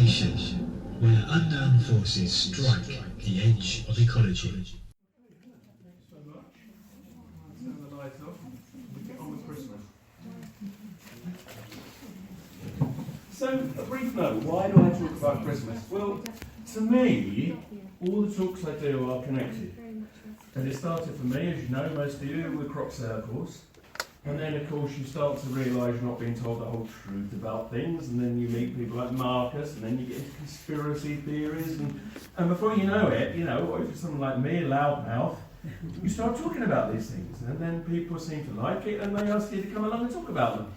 station where unknown forces strike the edge of ecology. Thanks so much. I'll turn the lights off and we get on with Christmas. So, a brief note, why do I talk about Christmas? Well, to me, all the talks I do are connected. And it started for me, as you know, most of you, with crop circles. And then, of course, you start to realise you're not being told the whole truth about things, and then you meet people like Marcus, and then you get into conspiracy theories, and before you know it, or if you're someone like me, a loudmouth, you start talking about these things, and then people seem to like it, and they ask you to come along and talk about them.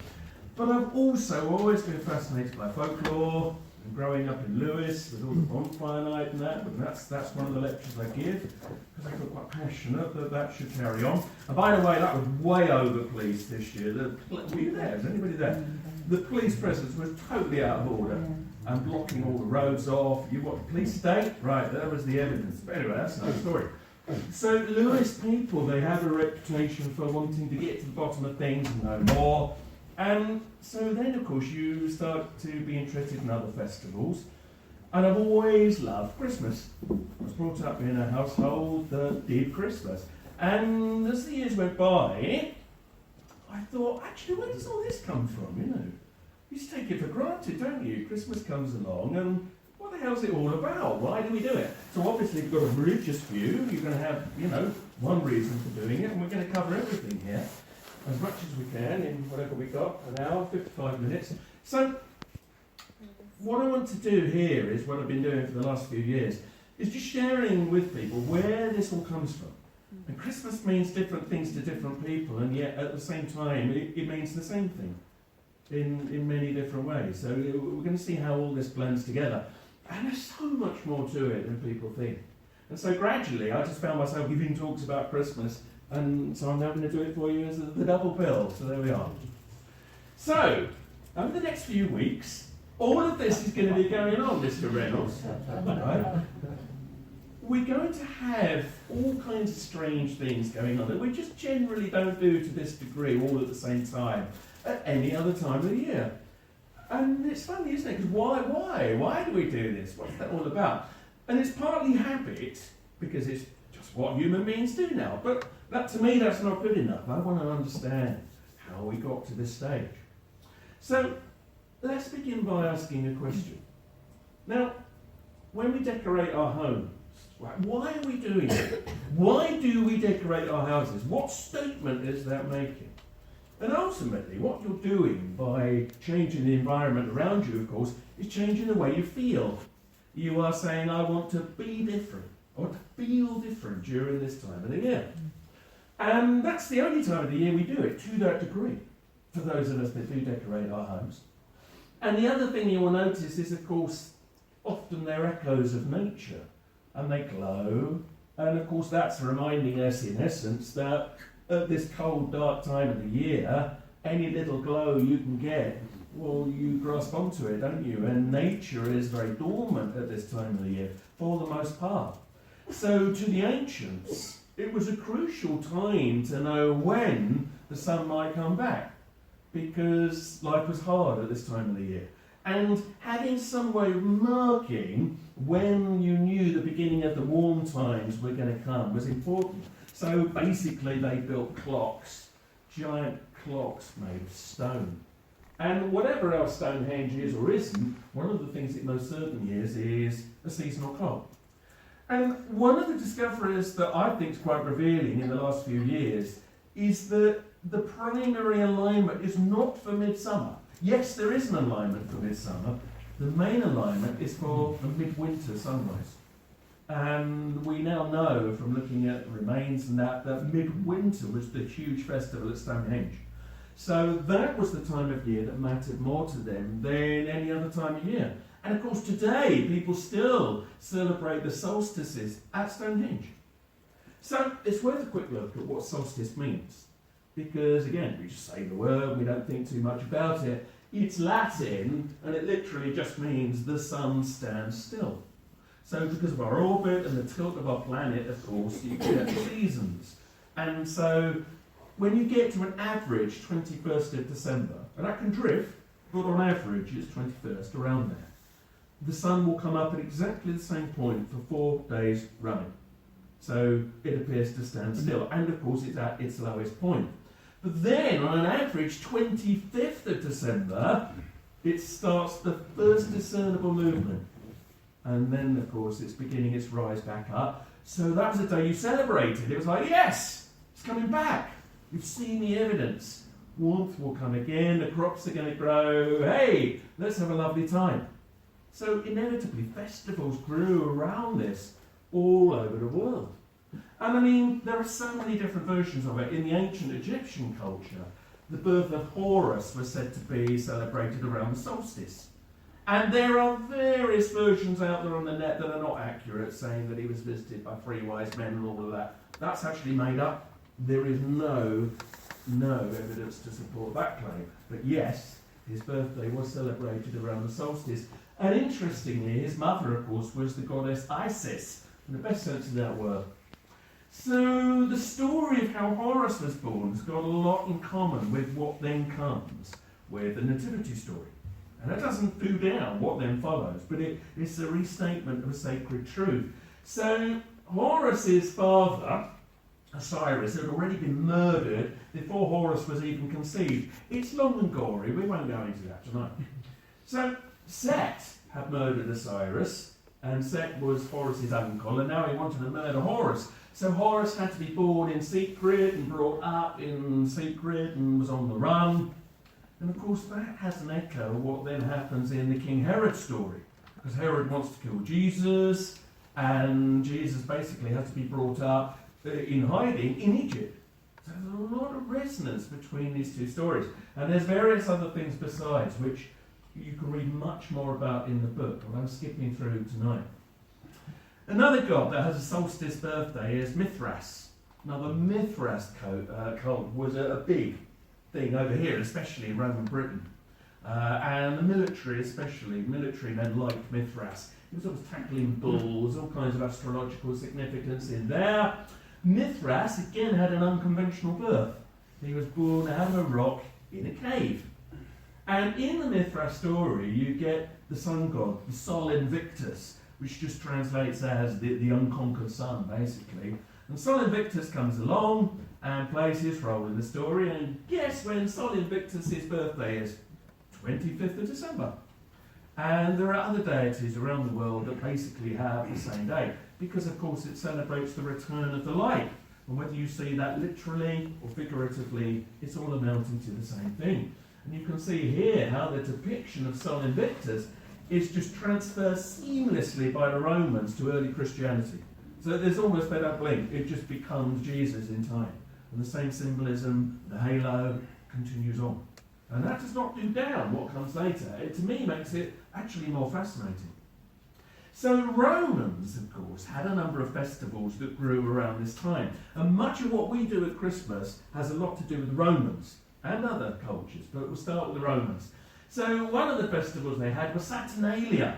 But I've also always been fascinated by folklore, and growing up in Lewis with all the bonfire night and that, and that's one of the lectures I give, because I feel quite passionate that should carry on. And by the way, that was way over policed this year. Were you there? Was anybody there? The police presence was totally out of order and blocking all the roads off. You what, police state? Right, there was the evidence. But anyway, that's another story. So Lewis people, they have a reputation for wanting to get to the bottom of things and know more. And so then, of course, you start to be interested in other festivals. And I've always loved Christmas. I was brought up in a household that did Christmas. And as the years went by, I thought, actually, where does all this come from, You just take it for granted, don't you? Christmas comes along, and what the hell's it all about? Why do we do it? So obviously, you've got a religious view. You're going to have, one reason for doing it, and we're going to cover everything here, as much as we can in whatever we got, an hour, 55 minutes. So what I want to do here is what I've been doing for the last few years, is just sharing with people where this all comes from. And Christmas means different things to different people, and yet at the same time it means the same thing in many different ways. So we're going to see how all this blends together. And there's so much more to it than people think. And so gradually I just found myself giving talks about Christmas, and so I'm now going to do it for you as the double bill. So there we are. So, over the next few weeks, all of this is going to be going on, Mr. Reynolds. Right? We're going to have all kinds of strange things going on that we just generally don't do to this degree all at the same time at any other time of the year. And it's funny, isn't it? Because why? Why do we do this? What's that all about? And it's partly habit, because it's just what human beings do now. But that, to me, that's not good enough. I want to understand how we got to this stage. So let's begin by asking a question. Now, when we decorate our homes, why are we doing it? Why do we decorate our houses? What statement is that making? And ultimately, what you're doing by changing the environment around you, of course, is changing the way you feel. You are saying, I want to be different. I want to feel different during this time of the year. And that's the only time of the year we do it, to that degree, for those of us that do decorate our homes. And the other thing you will notice is, of course, often they're echoes of nature, and they glow. And of course, that's reminding us, in essence, that at this cold, dark time of the year, any little glow you can get, well, you grasp onto it, don't you? And nature is very dormant at this time of the year, for the most part. So to the ancients, it was a crucial time to know when the sun might come back, because life was hard at this time of the year. And having some way of marking when you knew the beginning of the warm times were going to come was important. So basically they built clocks, giant clocks made of stone. And whatever else Stonehenge is or isn't, one of the things it most certainly is a seasonal clock. And one of the discoveries that I think is quite revealing in the last few years is that the primary alignment is not for midsummer. Yes, there is an alignment for midsummer. The main alignment is for the midwinter sunrise. And we now know from looking at remains and that midwinter was the huge festival at Stonehenge. So that was the time of year that mattered more to them than any other time of year. And of course today people still celebrate the solstices at Stonehenge. So it's worth a quick look at what solstice means. Because again, we just say the word, we don't think too much about it. It's Latin, and it literally just means the sun stands still. So because of our orbit and the tilt of our planet, of course, you get seasons. And so when you get to an average 21st of December, and that can drift, but on average it's 21st, around there. the sun will come up at exactly the same point for 4 days running. So it appears to stand still. And of course it's at its lowest point. But then, on an average 25th of December, it starts the first discernible movement. And then, of course, it's beginning its rise back up. So that was the day you celebrated. It was like, yes, it's coming back. You've seen the evidence. Warmth will come again, the crops are going to grow. Hey, let's have a lovely time. So inevitably, festivals grew around this all over the world. And I mean, there are so many different versions of it. In the ancient Egyptian culture, the birth of Horus was said to be celebrated around the solstice. And there are various versions out there on the net that are not accurate, saying that he was visited by 3 wise men and all of that. That's actually made up. There is no evidence to support that claim. But yes, his birthday was celebrated around the solstice. And interestingly, his mother, of course, was the goddess Isis, in the best sense of that word. So the story of how Horus was born has got a lot in common with what then comes with the nativity story. And that doesn't do down what then follows, but it's a restatement of a sacred truth. So Horus's father, Osiris, had already been murdered before Horus was even conceived. It's long and gory, we won't go into that tonight. So Set had murdered Osiris, and Set was Horus's uncle, and now he wanted to murder Horus. So Horus had to be born in secret and brought up in secret and was on the run. And of course that has an echo of what then happens in the King Herod story. Because Herod wants to kill Jesus, and Jesus basically has to be brought up in hiding in Egypt. So there's a lot of resonance between these two stories. And there's various other things besides, which you can read much more about in the book, but I'm skipping through tonight. Another god that has a solstice birthday is Mithras. Now the Mithras cult was a big thing over here, especially in Roman Britain. And the military especially, military men liked Mithras. He was always tackling bulls, all kinds of astrological significance in there. Mithras again had an unconventional birth. He was born out of a rock in a cave. And in the Mithras story you get the sun god, the Sol Invictus, which just translates as the unconquered sun, basically. And Sol Invictus comes along and plays his role in the story, and guess when Sol Invictus' birthday is? 25th of December. And there are other deities around the world that basically have the same day, because of course it celebrates the return of the light. And whether you see that literally or figuratively, it's all amounting to the same thing. And you can see here how the depiction of Sol Invictus is just transferred seamlessly by the Romans to early Christianity. So there's almost that link. It just becomes Jesus in time. And the same symbolism, the halo, continues on. And that does not do down what comes later. It, to me, makes it actually more fascinating. So the Romans, of course, had a number of festivals that grew around this time. And much of what we do at Christmas has a lot to do with the Romans and other cultures, but we'll start with the Romans. So one of the festivals they had was Saturnalia.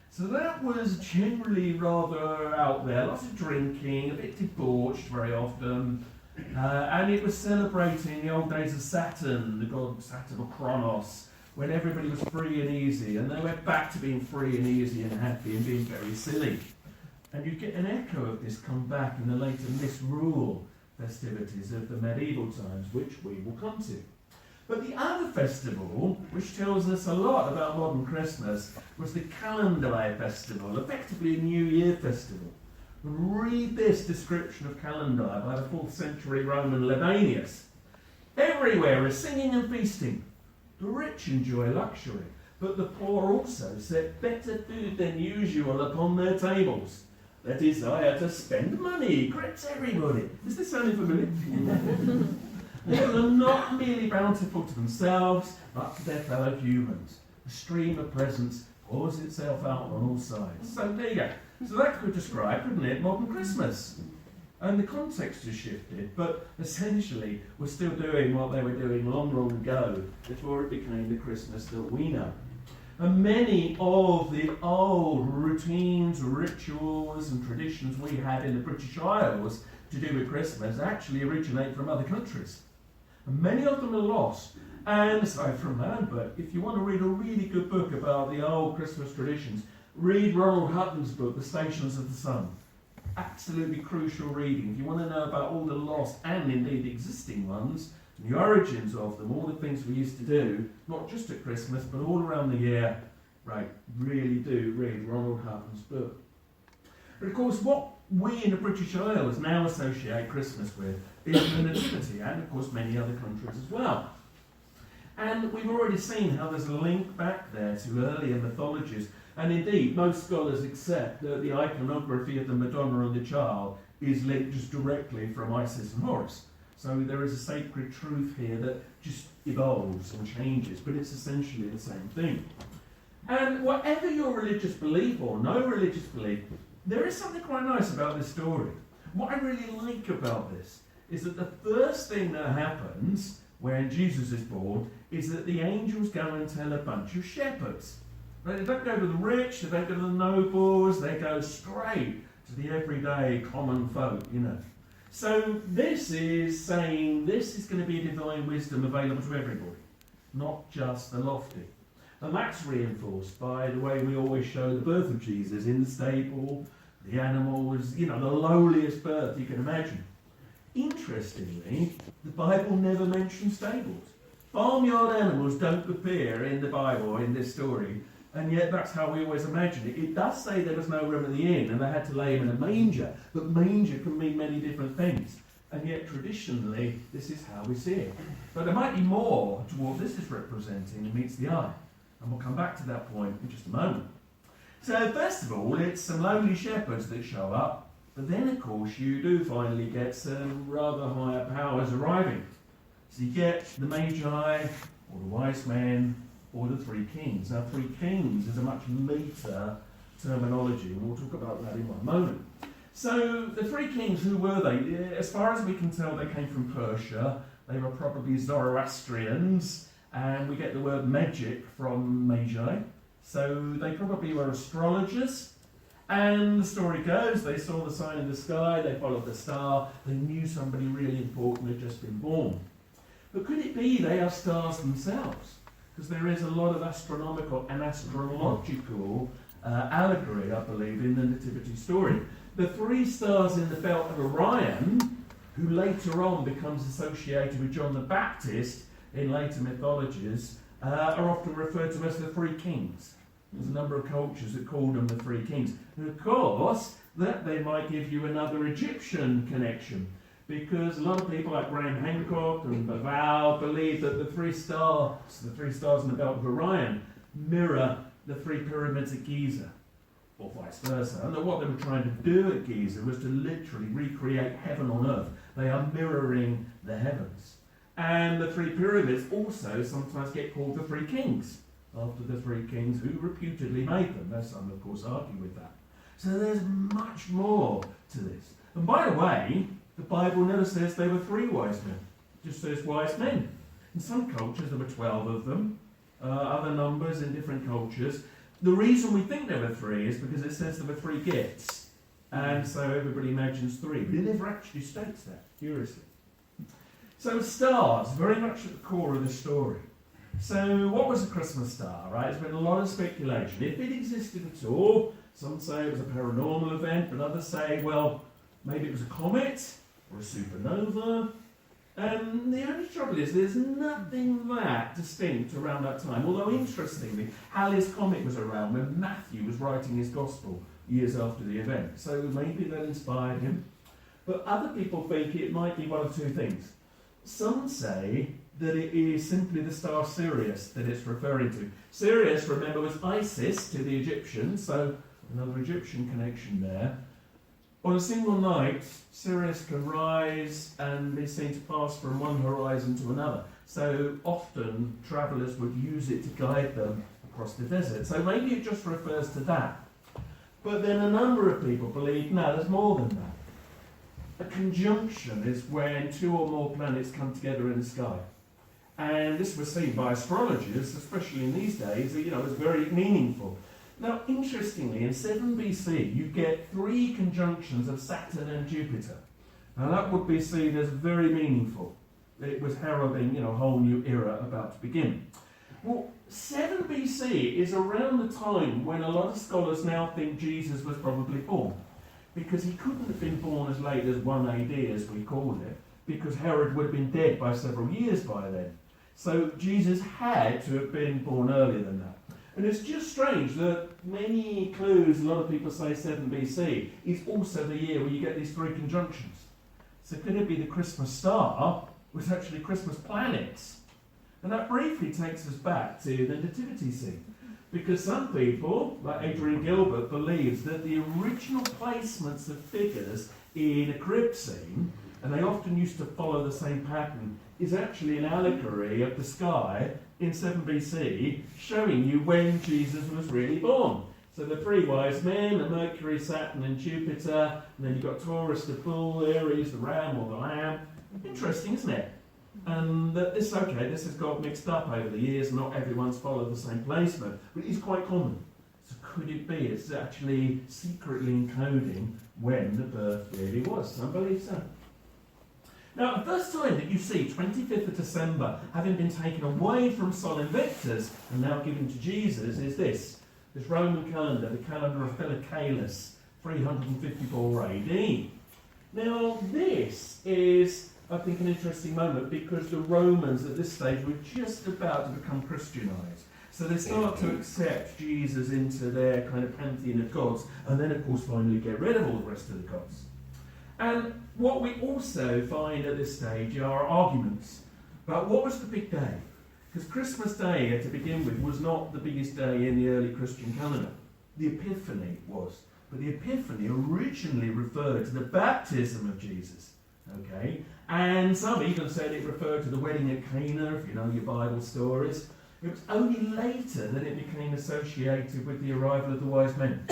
So that was generally rather out there, lots of drinking, a bit debauched very often, and it was celebrating the old days of Saturn, the god Saturn or Kronos, when everybody was free and easy, and they went back to being free and easy and happy and being very silly. And you get an echo of this come back in the later misrule festivities of the medieval times, which we will come to. But the other festival, which tells us a lot about modern Christmas, was the Calendae festival, effectively a New Year festival. Read this description of Calendae by the 4th century Roman Libanius. Everywhere is singing and feasting. The rich enjoy luxury, but the poor also set better food than usual upon their tables. The desire to spend money grips everybody. Is this sounding familiar? People are not merely bountiful to themselves, but to their fellow humans. The stream of presents pours itself out on all sides. So there you go. So that could describe, couldn't it, modern Christmas? And the context has shifted, but essentially we're still doing what they were doing long, long ago, before it became the Christmas that we know. And many of the old routines, rituals and traditions we had in the British Isles to do with Christmas actually originate from other countries. And many of them are lost. And aside from that, but if you want to read a really good book about the old Christmas traditions, Read Ronald Hutton's book, The Stations of the Sun. Absolutely crucial reading. If you want to know about all the lost and indeed existing ones, and the origins of them, all the things we used to do, not just at Christmas, but all around the year, right, really do read Ronald Hutton's book. But of course, what we in the British Isles now associate Christmas with is the Nativity, and of course many other countries as well. And we've already seen how there's a link back there to earlier mythologies, and indeed most scholars accept that the iconography of the Madonna and the Child is linked just directly from Isis and Horus. So there is a sacred truth here that just evolves and changes, but it's essentially the same thing. And whatever your religious belief or no religious belief, there is something quite nice about this story. What I really like about this is that the first thing that happens when Jesus is born is that the angels go and tell a bunch of shepherds. Right? They don't go to the rich, they don't go to the nobles, they go straight to the everyday common folk, you know. So this is saying this is going to be a divine wisdom available to everybody, not just the lofty. And that's reinforced by the way we always show the birth of Jesus in the stable, the animals, you know, the lowliest birth you can imagine. Interestingly, the Bible never mentions stables. Farmyard animals don't appear in the Bible in this story, and yet that's how we always imagine it. It does say there was no room in the inn and they had to lay him in a manger, but manger can mean many different things. And yet traditionally, this is how we see it. But there might be more to what this is representing than meets the eye. And we'll come back to that point in just a moment. So first of all, it's some lowly shepherds that show up, but then of course you do finally get some rather higher powers arriving. So you get the Magi, or the wise men, or the three kings. Now, three kings is a much later terminology, and we'll talk about that in one moment. So, the three kings, who were they? As far as we can tell, they came from Persia. They were probably Zoroastrians, and we get the word magic from Magi. So, they probably were astrologers. And the story goes, they saw the sign in the sky, they followed the star, they knew somebody really important had just been born. But could it be they are stars themselves? Because there is a lot of astronomical and astrological allegory, I believe, in the Nativity story. The three stars in the belt of Orion, who later on becomes associated with John the Baptist in later mythologies, are often referred to as the three kings. There's a number of cultures that call them the three kings. And of course, that they might give you another Egyptian connection, because a lot of people like Graham Hancock and Baval believe that the three stars in the belt of Orion, mirror the three pyramids at Giza, or vice versa. And that what they were trying to do at Giza was to literally recreate heaven on earth. They are mirroring the heavens. And the three pyramids also sometimes get called the three kings, after the three kings who reputedly made them. There's some, of course, argue with that. So there's much more to this. And by the way, the Bible never says there were three wise men. It just says wise men. In some cultures there were 12 of them, other numbers in different cultures. The reason we think there were three is because it says there were three gifts. And so everybody imagines three. But it never actually states that, curiously. So stars, very much at the core of the story. So what was a Christmas star, right? There's been a lot of speculation. If it existed at all, some say it was a paranormal event, but others say, well, maybe it was a comet or a supernova. The only trouble is there's nothing that distinct around that time. Although interestingly, Halley's Comet was around when Matthew was writing his Gospel years after the event. So maybe that inspired him. But other people think it might be one of two things. Some say that it is simply the star Sirius that it's referring to. Sirius, remember, was Isis to the Egyptians, so another Egyptian connection there. On a single night, Sirius can rise and be seen to pass from one horizon to another. So often travellers would use it to guide them across the desert. So maybe it just refers to that. But then a number of people believe, no, there's more than that. A conjunction is when two or more planets come together in the sky. And this was seen by astrologers, especially in these days, as very meaningful. Now, interestingly, in 7 BC, you get 3 conjunctions of Saturn and Jupiter. Now, that would be seen as very meaningful. It was heralding, a whole new era about to begin. Well, 7 BC is around the time when a lot of scholars now think Jesus was probably born. Because he couldn't have been born as late as 1 AD, as we call it, because Herod would have been dead by several years by then. So Jesus had to have been born earlier than that. And it's just strange that many clues, a lot of people say 7 BC, is also the year where you get these 3 conjunctions. So could it be the Christmas star was actually Christmas planets? And that briefly takes us back to the nativity scene. Because some people, like Adrian Gilbert, believes that the original placements of figures in a crib scene, and they often used to follow the same pattern, is actually an allegory of the sky in 7 BC, showing you when Jesus was really born. So the 3 wise men, the Mercury, Saturn and Jupiter, and then you've got Taurus, the bull, Aries, the ram or the lamb. Interesting, isn't it? And this has got mixed up over the years, not everyone's followed the same placement, but it is quite common. So could it be it's actually secretly encoding when the birth really was? Some believe so. Now, the first time that you see 25th of December having been taken away from Sol Invictus and now given to Jesus is this Roman calendar, the calendar of Philocalus, 354 AD. Now, this is, I think, an interesting moment because the Romans at this stage were just about to become Christianized. So they start to accept Jesus into their kind of pantheon of gods, and then, of course, finally get rid of all the rest of the gods. And what we also find at this stage are arguments about what was the big day. Because Christmas Day, to begin with, was not the biggest day in the early Christian calendar. The Epiphany was. But the Epiphany originally referred to the baptism of Jesus. Okay? And some even said it referred to the wedding at Cana, if you know your Bible stories. It was only later that it became associated with the arrival of the wise men.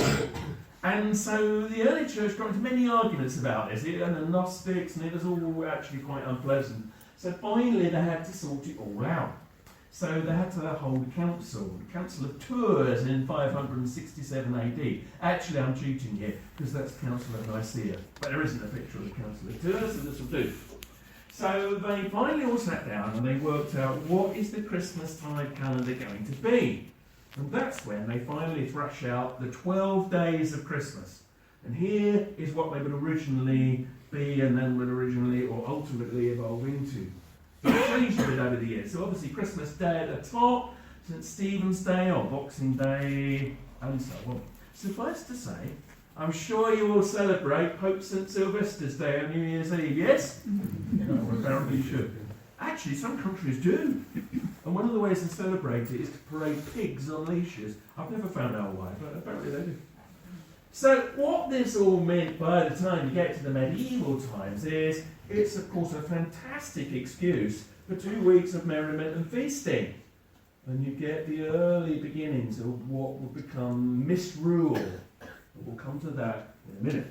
And so the early church got into many arguments about this, and the Gnostics, and it was all actually quite unpleasant. So finally they had to sort it all out. So they had to hold a council, the Council of Tours in 567 AD. Actually, I'm cheating here, because that's the Council of Nicaea. But there isn't a picture of the Council of Tours, so this will do. So they finally all sat down and they worked out what is the Christmas tide calendar going to be. And that's when they finally thrash out the 12 days of Christmas. And here is what they would originally be and then would originally or ultimately evolve into. It's changed a bit over the years. So obviously Christmas Day at the top, St. Stephen's Day or Boxing Day, and so on. Suffice to say, I'm sure you will celebrate Pope St. Sylvester's Day on New Year's Eve, yes? No, apparently you should. Actually, some countries do. And one of the ways to celebrate it is to parade pigs on leashes. I've never found out why, but apparently they do. So what this all meant by the time you get to the medieval times is it's, of course, a fantastic excuse for 2 weeks of merriment and feasting. And you get the early beginnings of what will become misrule. We'll come to that in a minute.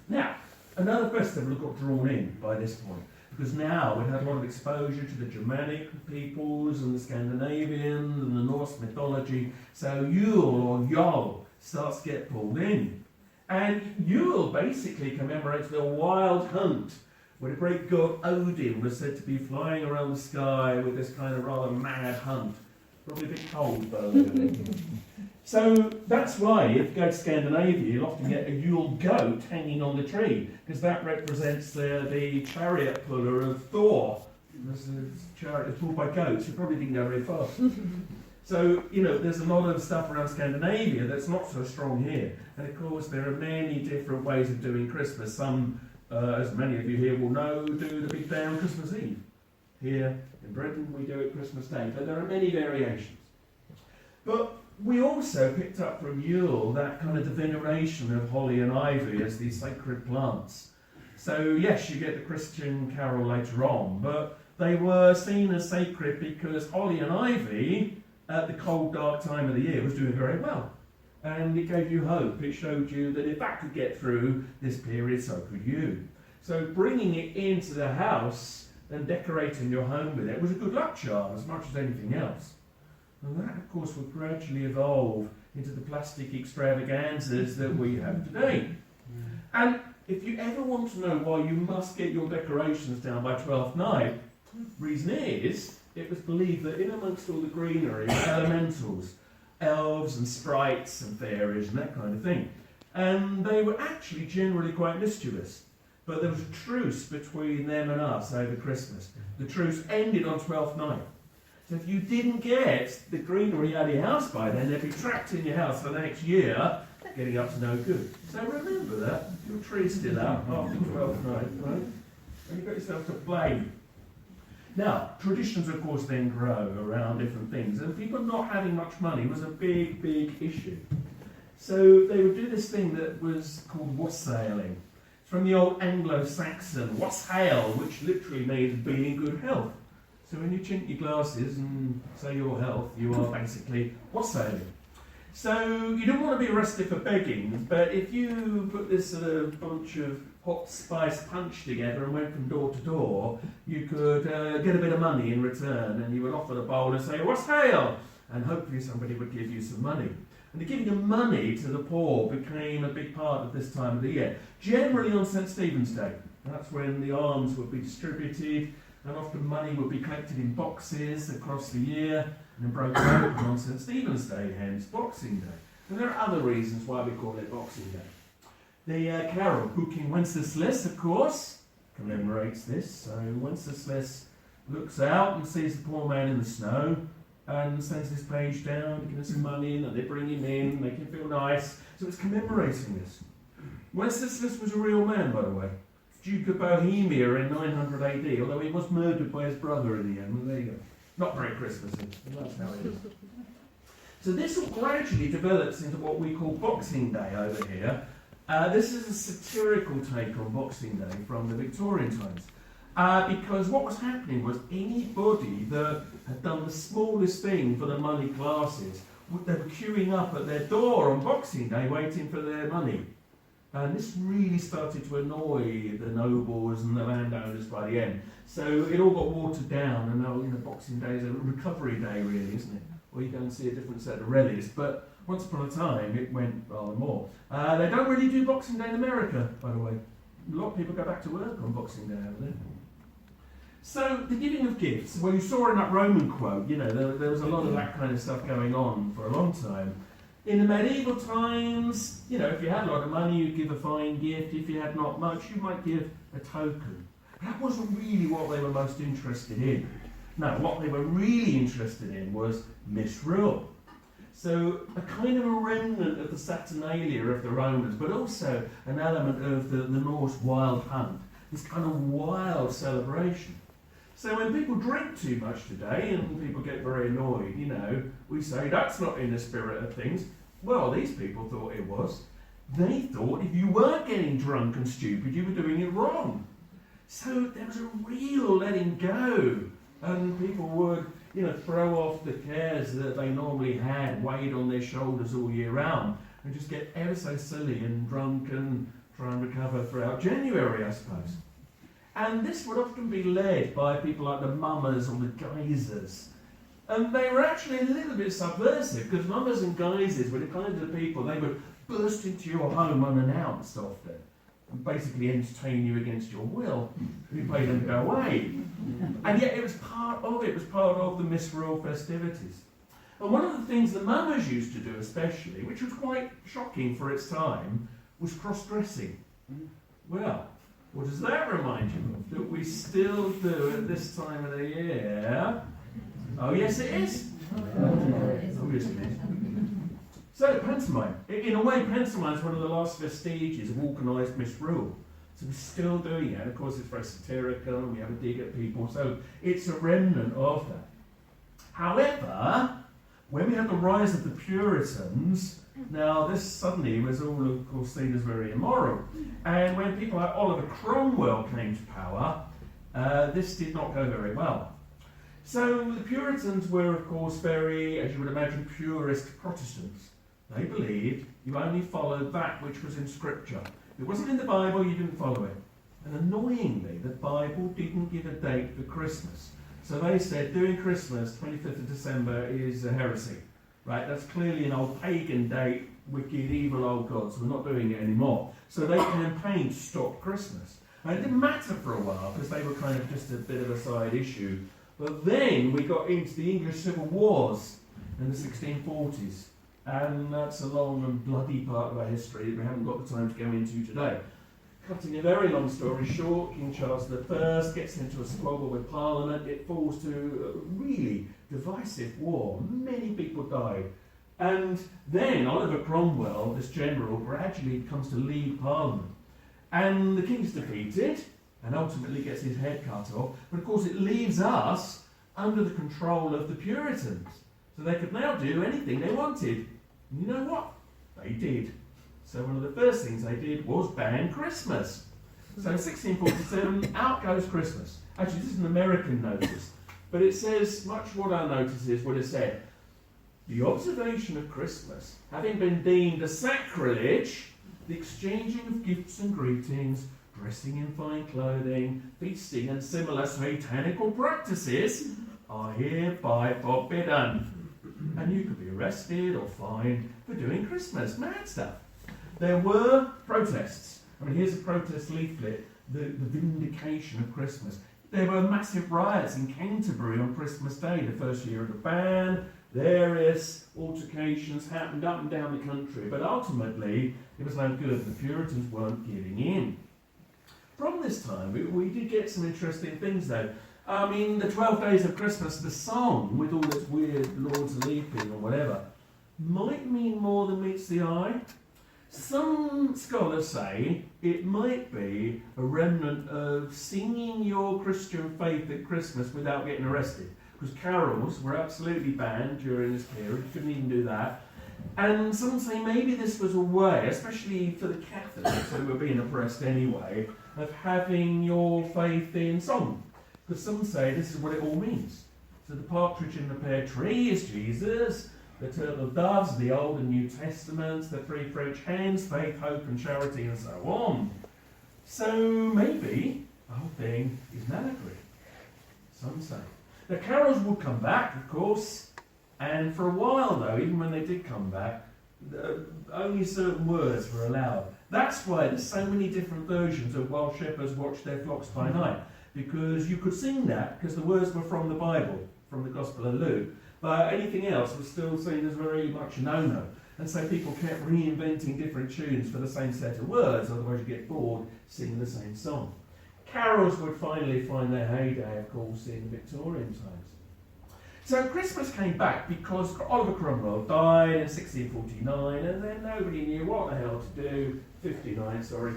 Now, another festival got drawn in by this point. Because now we had a lot of exposure to the Germanic peoples and the Scandinavians and the Norse mythology. So Yule or Yule starts to get pulled in. And Yule basically commemorates the wild hunt, where the great god Odin was said to be flying around the sky with this kind of rather mad hunt. Probably a bit cold though. So that's why if you go to Scandinavia, you'll often get a Yule goat hanging on the tree, because that represents the chariot puller of Thor. There's a chariot pulled by goats, who probably didn't go very fast. So, you know, there's a lot of stuff around Scandinavia that's not so strong here. And of course, there are many different ways of doing Christmas. Some, as many of you here will know, do the big day on Christmas Eve. Here in Britain, we do it Christmas Day, but there are many variations. But we also picked up from Yule that kind of the veneration of holly and ivy as these sacred plants. So yes, you get the Christian carol later on, but they were seen as sacred because holly and ivy at the cold, dark time of the year was doing very well. And it gave you hope. It showed you that if that could get through this period, so could you. So bringing it into the house and decorating your home with it was a good luck charm as much as anything else. And that, of course, will gradually evolve into the plastic extravaganzas that we have today. And if you ever want to know why you must get your decorations down by 12th night, reason is it was believed that in amongst all the greenery were elementals, elves and sprites and fairies and that kind of thing. And they were actually generally quite mischievous. But there was a truce between them and us over Christmas. The truce ended on 12th night. So if you didn't get the greenery out of your house by then, they'd be trapped in your house for the next year, getting up to no good. So remember that. Your tree's still out after 12th night, right? And you've got yourself to blame. Now, traditions, of course, then grow around different things. And people not having much money was a big, big issue. So they would do this thing that was called wassailing. It's from the old Anglo-Saxon wassail, which literally means be in good health. So when you chink your glasses and say your health, you are basically wassailing. So you don't want to be arrested for begging, but if you put this bunch of hot spice punch together and went from door to door, you could get a bit of money in return, and you would offer the bowl and say, wassail, and hopefully somebody would give you some money. And the giving of money to the poor became a big part of this time of the year, generally on St. Stephen's Day. That's when the alms would be distributed, and often money would be collected in boxes across the year, and then broken open on St. Stephen's Day, hence Boxing Day. And there are other reasons why we call it Boxing Day. The carol, King Wenceslas, of course, commemorates this. So Wenceslas looks out and sees the poor man in the snow, and sends his page down, give him some money, and they bring him in, make him feel nice. So it's commemorating this. Wenceslas was a real man, by the way. Duke of Bohemia in 900 AD, although he was murdered by his brother in the end. Well, there you go. Not very Christmassy. That's how it is. So this all gradually develops into what we call Boxing Day over here. This is a satirical take on Boxing Day from the Victorian times. Because what was happening was anybody that had done the smallest thing for the money classes, they were queuing up at their door on Boxing Day waiting for their money. And this really started to annoy the nobles and the landowners by the end. So it all got watered down, and now Boxing Day is a recovery day, really, isn't it? Or you go and see a different set of relics. But once upon a time, it went rather more. They don't really do Boxing Day in America, by the way. A lot of people go back to work on Boxing Day over there. So the giving of gifts, well, you saw in that Roman quote, there was a lot of that kind of stuff going on for a long time. In the medieval times, if you had a lot of money, you'd give a fine gift. If you had not much, you might give a token. That wasn't really what they were most interested in. No, what they were really interested in was misrule. So a kind of a remnant of the Saturnalia of the Romans, but also an element of the Norse wild hunt, this kind of wild celebration. So when people drink too much today and people get very annoyed, we say that's not in the spirit of things. Well, these people thought it was. They thought if you weren't getting drunk and stupid, you were doing it wrong. So there was a real letting go, and people would, throw off the cares that they normally had, weighed on their shoulders all year round, and just get ever so silly and drunk and try and recover throughout January, I suppose. And this would often be led by people like the mummers or the geysers. And they were actually a little bit subversive, because mummers and geysers were the kinds of people, they would burst into your home unannounced often, and basically entertain you against your will. You paid them to go away. And yet it was part of the misrule festivities. And one of the things the mummers used to do especially, which was quite shocking for its time, was cross-dressing. Well, what does that remind you of? That we still do at this time of the year? Oh, yes, it is. Oh, yes, it is. So, pantomime. In a way, pantomime is one of the last vestiges of organised misrule. So we're still doing it. And of course, it's very satirical, and we have a dig at people. So it's a remnant of that. However, when we had the rise of the Puritans, now this suddenly was all, of course, seen as very immoral. And when people like Oliver Cromwell came to power, this did not go very well. So the Puritans were, of course, very, as you would imagine, purist Protestants. They believed you only followed that which was in Scripture. If it wasn't in the Bible, you didn't follow it. And annoyingly, the Bible didn't give a date for Christmas. So they said doing Christmas, 25th of December, is a heresy. Right, that's clearly an old pagan date, wicked, evil old gods. We're not doing it anymore. So they campaigned to stop Christmas. And it didn't matter for a while, because they were kind of just a bit of a side issue. But then we got into the English Civil Wars in the 1640s, and that's a long and bloody part of our history that we haven't got the time to go into today. Cutting a very long story short, King Charles I gets into a squabble with Parliament. It falls to a really divisive war. Many people died. And then Oliver Cromwell, this general, gradually comes to lead Parliament. And the king's defeated and ultimately gets his head cut off. But of course it leaves us under the control of the Puritans. So they could now do anything they wanted. And you know what? They did. So one of the first things they did was ban Christmas. So in 1647, out goes Christmas. Actually, this is an American notice. But it says, much what our notice is, what it said. The observation of Christmas, having been deemed a sacrilege, the exchanging of gifts and greetings, dressing in fine clothing, feasting and similar satanical practices are hereby forbidden. And you could be arrested or fined for doing Christmas. Mad stuff. There were protests. I mean, here's a protest leaflet, the vindication of Christmas. There were massive riots in Canterbury on Christmas Day, the first year of the ban. Various altercations happened up and down the country, but ultimately it was no good. The Puritans weren't giving in. From this time, we did get some interesting things though. I mean, the 12 Days of Christmas, the song, with all its weird Lords Leaping or whatever, might mean more than meets the eye. Some scholars say it might be a remnant of singing your Christian faith at Christmas without getting arrested. Because carols were absolutely banned during this period, you couldn't even do that. And some say maybe this was a way, especially for the Catholics who were being oppressed anyway, of having your faith in song. Because some say this is what it all means. So the partridge in the pear tree is Jesus, the turtle doves, the Old and New Testaments, the three French hens, faith, hope and charity and so on. So maybe the whole thing is an allegory. Some say. The carols would come back, of course, and for a while though, even when they did come back, only certain words were allowed. That's why there's so many different versions of While Shepherds Watch Their Flocks by Night, because you could sing that because the words were from the Bible, from the Gospel of Luke, but anything else was still seen as very much a no-no. And so people kept reinventing different tunes for the same set of words, otherwise you get bored singing the same song. Carols would finally find their heyday, of course, in Victorian times. So Christmas came back because Oliver Cromwell died in 1649, and then nobody knew what the hell to do. 59, sorry.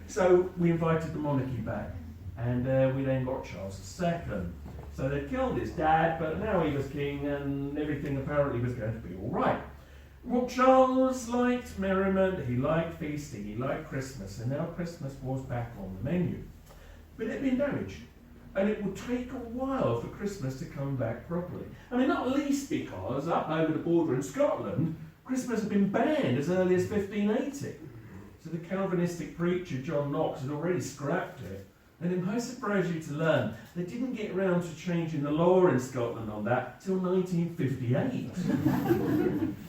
So we invited the monarchy back, and we then got Charles II. So they killed his dad, but now he was king, and everything apparently was going to be all right. Well, Charles liked merriment, he liked feasting, he liked Christmas, and now Christmas was back on the menu. But it had been damaged, and it would take a while for Christmas to come back properly. I mean, not least because up over the border in Scotland, Christmas had been banned as early as 1580. So the Calvinistic preacher John Knox had already scrapped it. And it might surprise you to learn they didn't get around to changing the law in Scotland on that till 1958.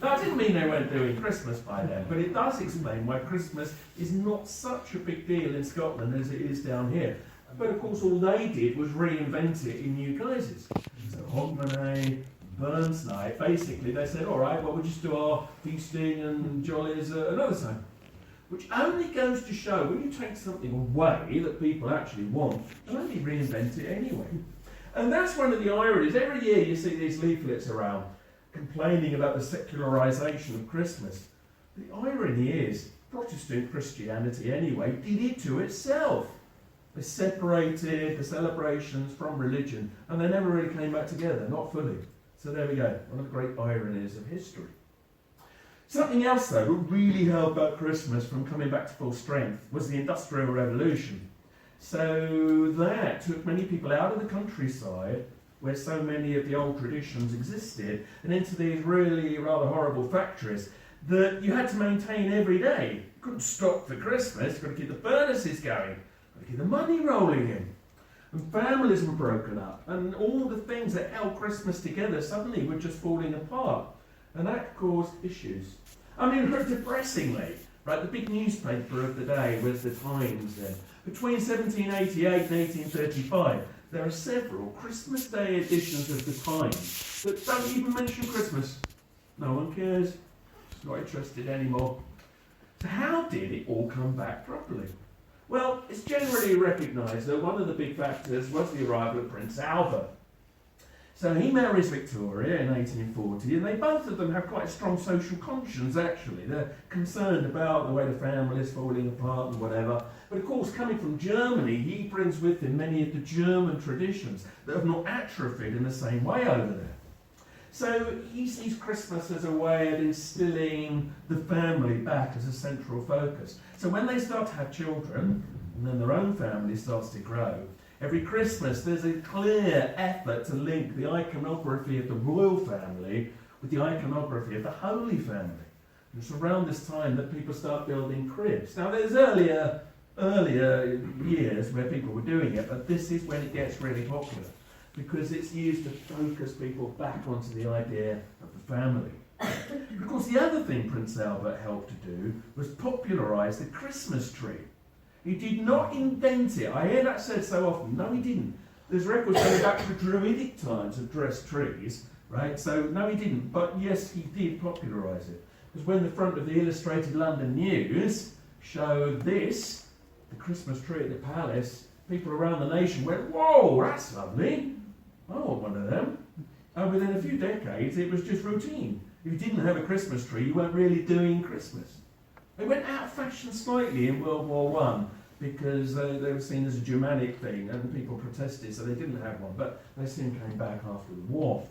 That didn't mean they weren't doing Christmas by then, but it does explain why Christmas is not such a big deal in Scotland as it is down here. But of course all they did was reinvent it in new guises. So Hogmanay, Burns Night, basically they said, all right, well we'll just do our feasting and jollies another time. Which only goes to show when you take something away that people actually want, you only reinvent it anyway. And that's one of the ironies. Every year you see these leaflets around complaining about the secularisation of Christmas. The irony is, Protestant Christianity anyway did it to itself. They separated the celebrations from religion, and they never really came back together, not fully. So there we go, one of the great ironies of history. Something else, though, that really held back Christmas from coming back to full strength was the Industrial Revolution. So that took many people out of the countryside, where so many of the old traditions existed, and into these really rather horrible factories that you had to maintain every day. You couldn't stop for Christmas, you've got to keep the furnaces going, you've got to keep the money rolling in. And families were broken up, and all the things that held Christmas together suddenly were just falling apart. And that caused issues. I mean, depressingly, right, the big newspaper of the day was the Times then. Between 1788 and 1835, there are several Christmas Day editions of the Times that don't even mention Christmas. No one cares. It's not interested anymore. So how did it all come back properly? Well, it's generally recognised that one of the big factors was the arrival of Prince Albert. So he marries Victoria in 1840, and they both of them have quite a strong social conscience, actually. They're concerned about the way the family is falling apart and whatever. But of course, coming from Germany, he brings with him many of the German traditions that have not atrophied in the same way over there. So he sees Christmas as a way of instilling the family back as a central focus. So when they start to have children, and then their own family starts to grow, every Christmas there's a clear effort to link the iconography of the royal family with the iconography of the Holy Family. And it's around this time that people start building cribs. Now there's earlier years where people were doing it, but this is when it gets really popular, because it's used to focus people back onto the idea of the family. Of course, the other thing Prince Albert helped to do was popularise the Christmas tree. He did not invent it. I hear that said so often. No, he didn't. There's records going back to the Druidic times of dressed trees, right? So, no, he didn't. But yes, he did popularise it. Because when the front of the Illustrated London News showed this, the Christmas tree at the palace, people around the nation went, "Whoa, that's lovely. I want one of them." And within a few decades, it was just routine. If you didn't have a Christmas tree, you weren't really doing Christmas. They went out of fashion slightly in World War One because they were seen as a Germanic thing and people protested, so they didn't have one, but they soon came back after the war.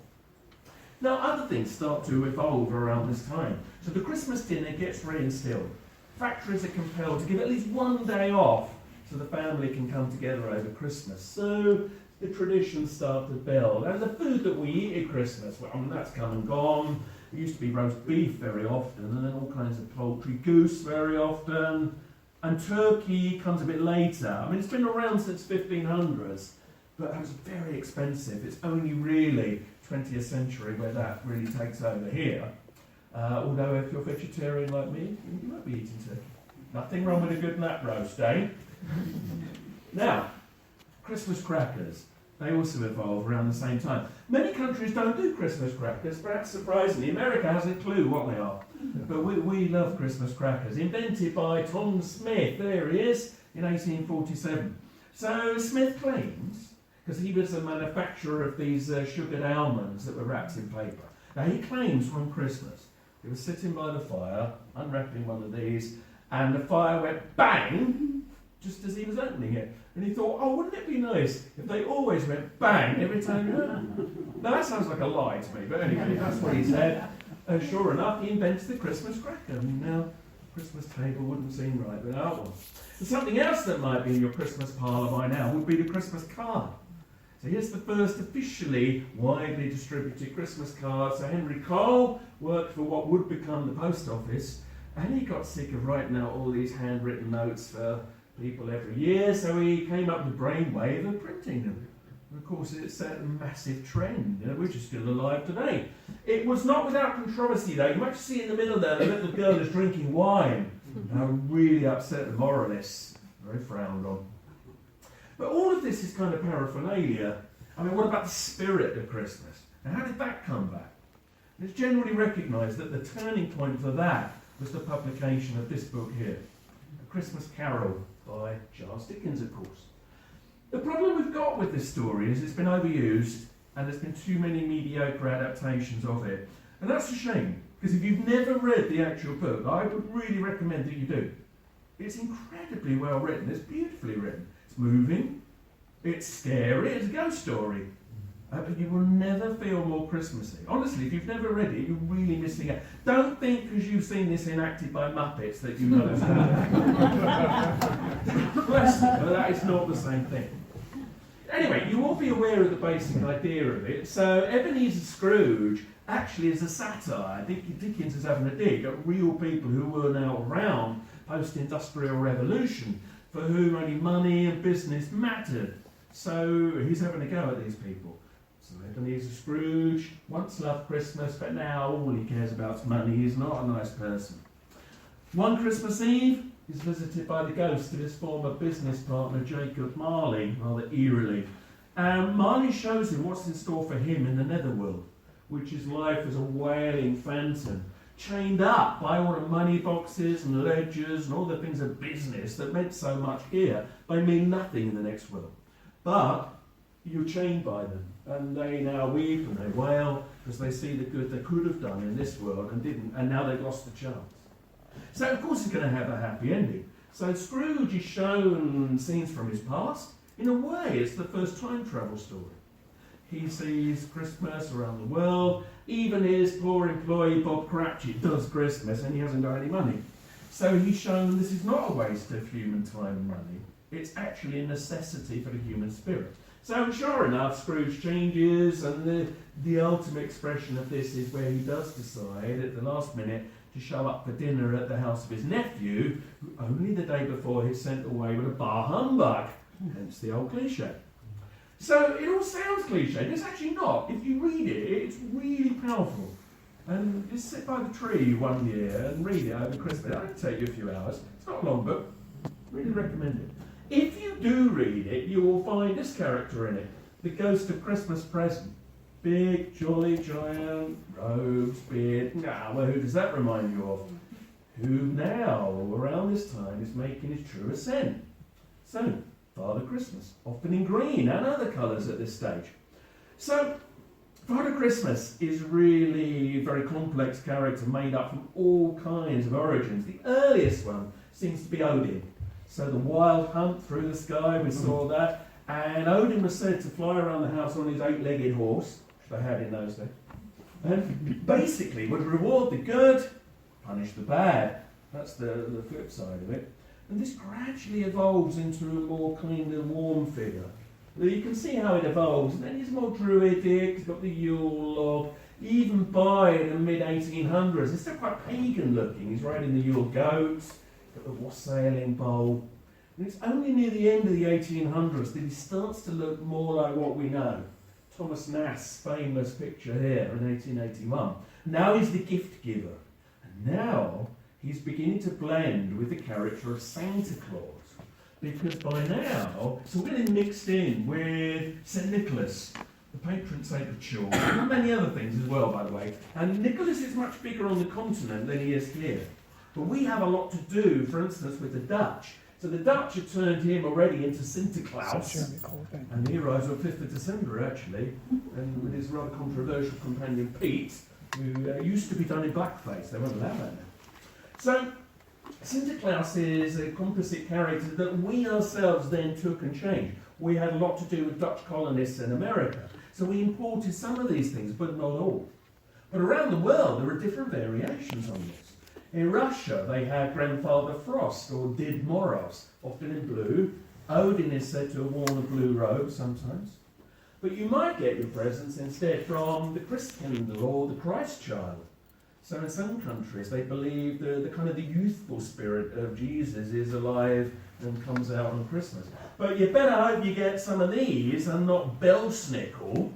Now, other things start to evolve around this time. So the Christmas dinner gets reinstilled. Factories are compelled to give at least one day off so the family can come together over Christmas. So the traditions start to build. And the food that we eat at Christmas, well, that's come and gone. It used to be roast beef very often, and then all kinds of poultry, goose very often, and turkey comes a bit later. I mean, it's been around since 1500s, but it was very expensive. It's only really 20th century where that really takes over here. Although if you're vegetarian like me, you might be eating turkey. Nothing wrong with a good nut roast, eh? Now, Christmas crackers. They also evolve around the same time. Many countries don't do Christmas crackers, perhaps surprisingly. America hasn't a clue what they are. But we love Christmas crackers. Invented by Tom Smith, there he is, in 1847. So Smith claims, because he was a manufacturer of these sugared almonds that were wrapped in paper. Now he claims one Christmas, he was sitting by the fire, unwrapping one of these, and the fire went bang, just as he was opening it. And he thought, oh, wouldn't it be nice if they always went bang every time you opened it? Now that sounds like a lie to me, but anyway, that's what he said. Sure enough, he invented the Christmas cracker. Now, Christmas table wouldn't seem right without one. And something else that might be in your Christmas parlour by now would be the Christmas card. So here's the first officially widely distributed Christmas card. So Henry Cole worked for what would become the post office, and he got sick of writing out all these handwritten notes for people every year, so he came up with the brainwave of printing them. And of course, it set a massive trend, which is still alive today. It was not without controversy, though. You might see in the middle there, the little girl is drinking wine. That would really upset the moralists. Very frowned on. But all of this is kind of paraphernalia. I mean, what about the spirit of Christmas? Now, how did that come back? And it's generally recognised that the turning point for that was the publication of this book here, A Christmas Carol by Charles Dickens, of course. The problem we've got with this story is it's been overused and there's been too many mediocre adaptations of it. And that's a shame, because if you've never read the actual book, I would really recommend that you do. It's incredibly well written, it's beautifully written, it's moving, it's scary, it's a ghost story. But you will never feel more Christmassy. Honestly, if you've never read it, you're really missing out. Don't think because you've seen this enacted by Muppets that you know it's Bless them, but that is not the same thing. Anyway, you will be aware of the basic idea of it. So Ebenezer Scrooge actually is a satire. Dickens is having a dig at real people who were now around post-industrial revolution, for whom only money and business mattered. So he's having a go at these people. So Ebenezer Scrooge once loved Christmas, but now all he cares about is money. He's not a nice person. One Christmas Eve, he's visited by the ghost of his former business partner, Jacob Marley, rather eerily. Marley shows him what's in store for him in the netherworld, which is life as a wailing phantom, chained up by all the money boxes and ledgers and all the things of business that meant so much here. They mean nothing in the next world. But you're chained by them, and they now weep and they wail because they see the good they could have done in this world and didn't, and now they've lost the chance. So of course it's going to have a happy ending. So Scrooge is shown scenes from his past. In a way, it's the first time travel story. He sees Christmas around the world. Even his poor employee Bob Cratchit does Christmas and he hasn't got any money. So he's shown this is not a waste of human time and money. It's actually a necessity for the human spirit. So sure enough, Scrooge changes, and the ultimate expression of this is where he does decide at the last minute to show up for dinner at the house of his nephew, who only the day before he's sent away with a bar humbug, hence the old cliche. So it all sounds cliche, but it's actually not. If you read it, it's really powerful. And just sit by the tree one year and read it over Christmas. It'll only take you a few hours. It's not a long book. Really recommend it. If you do read it, you will find this character in it, the Ghost of Christmas Present. Big, jolly, giant, robes, beard. Now, well, who does that remind you of? Who now, around this time, is making his true ascent? So, Father Christmas, often in green and other colours at this stage. So, Father Christmas is really a very complex character made up from all kinds of origins. The earliest one seems to be Odin. So the wild hunt through the sky, we saw that. And Odin was said to fly around the house on his 8-legged horse, which they had in those days. And basically would reward the good, punish the bad. That's the flip side of it. And this gradually evolves into a more kind of warm figure. You can see how it evolves. And then he's more druidic, he's got the Yule log. Even by the mid-1800s, he's still quite pagan looking. He's riding the Yule goats, got the wassailing bowl. And it's only near the end of the 1800s that he starts to look more like what we know. Thomas Nass's famous picture here in 1881. Now he's the gift giver. And now he's beginning to blend with the character of Santa Claus. Because by now, it's all getting mixed in with St. Nicholas, the patron saint of children, and many other things as well, by the way. And Nicholas is much bigger on the continent than he is here. But we have a lot to do, for instance, with the Dutch. So the Dutch have turned him already into Sinterklaas. And he arrives on 5th of December, actually, and with his rather controversial companion Pete, who used to be done in blackface. They won't allow that now. So Sinterklaas is a composite character that we ourselves then took and changed. We had a lot to do with Dutch colonists in America. So we imported some of these things, but not all. But around the world, there are different variations on this. In Russia, they had Grandfather Frost, or Did Moros, often in blue. Odin is said to have worn a blue robe sometimes. But you might get your presents instead from the Christkindl or the Christ child. So in some countries, they believe the kind of the youthful spirit of Jesus is alive and comes out on Christmas. But you better hope you get some of these and not Belsnickel.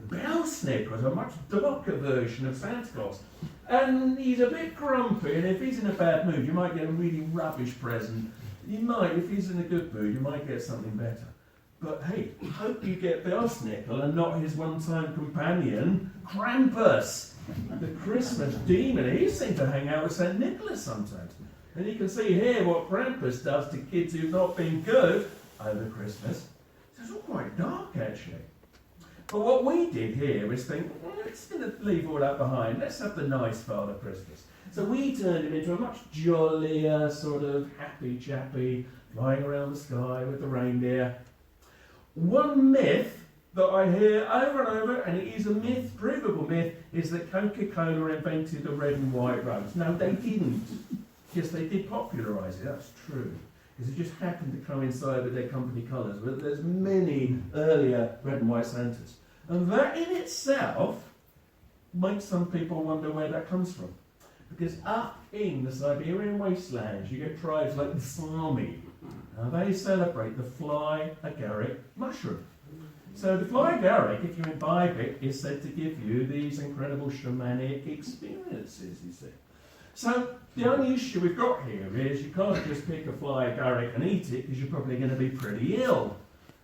Belsnickel is a much darker version of Santa Claus. And he's a bit grumpy, and if he's in a bad mood, you might get a really rubbish present. You might, if he's in a good mood, you might get something better. But hey, hope you get Belsnickel and not his one-time companion, Krampus, the Christmas demon. He seemed to hang out with St. Nicholas sometimes. And you can see here what Krampus does to kids who've not been good over Christmas. So it's all quite dark, actually. But what we did here is think, well, let's leave all that behind. Let's have the nice Father Christmas. So we turned him into a much jollier, sort of happy chappy, flying around the sky with the reindeer. One myth that I hear over and over, and it is a myth, provable myth, is that Coca-Cola invented the red and white rose. No, they didn't. Yes, they did popularise it, that's true. Because it just happened to coincide with their company colours. But there's many earlier red and white Santas. And that in itself makes some people wonder where that comes from. Because up in the Siberian wastelands, you get tribes like the Sami. Now they celebrate the fly agaric mushroom. So the fly agaric, if you imbibe it, is said to give you these incredible shamanic experiences, you see. So the only issue we've got here is you can't just pick a fly agaric and eat it, because you're probably going to be pretty ill.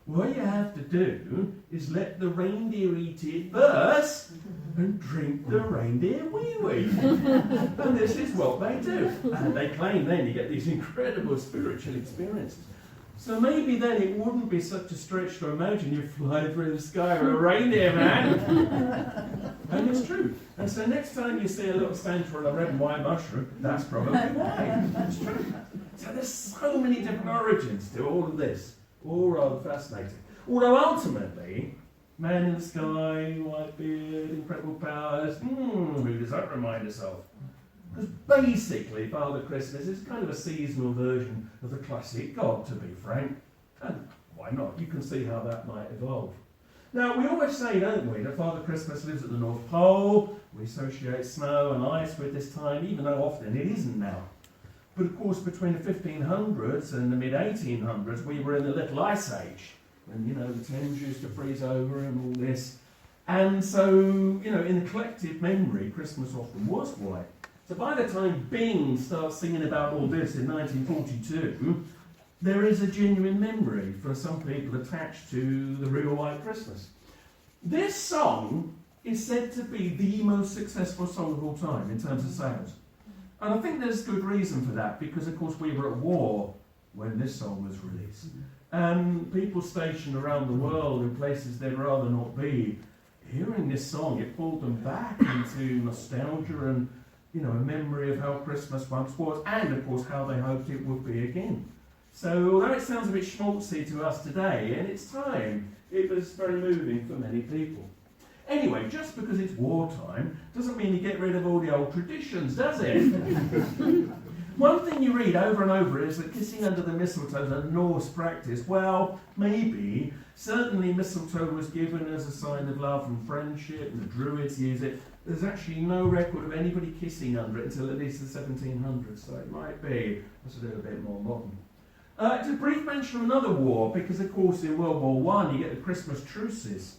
what you have to do is let the reindeer eat it first and drink the reindeer wee-wee. And this is what they do. And they claim then you get these incredible spiritual experiences. So maybe then it wouldn't be such a stretch to imagine you fly through the sky with a reindeer, man. And it's true. And so next time you see a little Santa on a red and white mushroom, that's probably why. It's true. So there's so many different origins to all of this. All rather fascinating. Although ultimately, man in the sky, white beard, incredible powers, who does that remind us of? Because basically, Father Christmas is kind of a seasonal version of the classic God, to be frank. And why not? You can see how that might evolve. Now, we always say, don't we, that Father Christmas lives at the North Pole. We associate snow and ice with this time, even though often it isn't now. But of course, between the 1500s and the mid-1800s, we were in the Little Ice Age. When, the Thames used to freeze over and all this. And so, in the collective memory, Christmas often was white. So by the time Bing starts singing about all this in 1942, there is a genuine memory for some people attached to the real white Christmas. This song is said to be the most successful song of all time in terms of sales. And I think there's good reason for that, because of course we were at war when this song was released. And people stationed around the world in places they'd rather not be, hearing this song, it pulled them back into nostalgia and a memory of how Christmas once was, and of course how they hoped it would be again. So although it sounds a bit schmaltzy to us today, in its time, it was very moving for many people. Anyway, just because it's wartime doesn't mean you get rid of all the old traditions, does it? One thing you read over and over is that kissing under the mistletoe is a Norse practice. Well, maybe. Certainly mistletoe was given as a sign of love and friendship, and the Druids use it. There's actually no record of anybody kissing under it until at least the 1700s, so it might be that's a little bit more modern. It's a brief mention of another war, because of course in World War I you get the Christmas truces.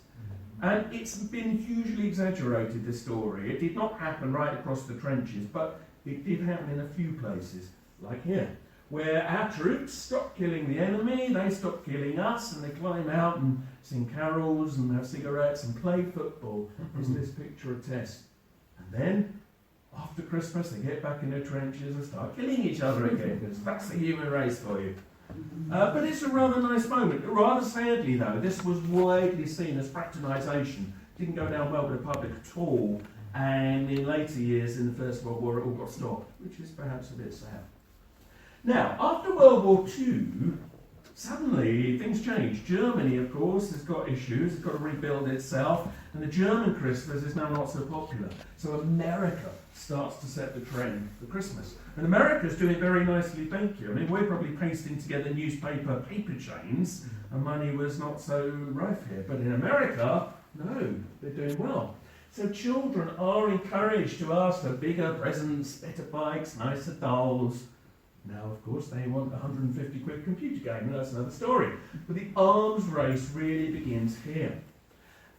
And it's been hugely exaggerated, this story. It did not happen right across the trenches, but it did happen in a few places, like here, where our troops stopped killing the enemy, they stopped killing us, and they climb out and sing carols and have cigarettes and play football, as this picture attests. And then, after Christmas, they get back in their trenches and start killing each other again, because that's the human race for you. But it's a rather nice moment. Rather sadly, though, this was widely seen as fraternisation. Didn't go down well with the public at all, and in later years, in the First World War, it all got stopped, which is perhaps a bit sad. Now, after World War II, suddenly things changed. Germany, of course, has got issues, it's got to rebuild itself, and the German Christmas is now not so popular. So America starts to set the trend for Christmas. And America's doing very nicely, thank you. I mean, we're probably pasting together newspaper paper chains, and money was not so rife here. But in America, no, they're doing well. So children are encouraged to ask for bigger presents, better bikes, nicer dolls. Now, of course, they want a 150 quid computer game, and that's another story. But the arms race really begins here.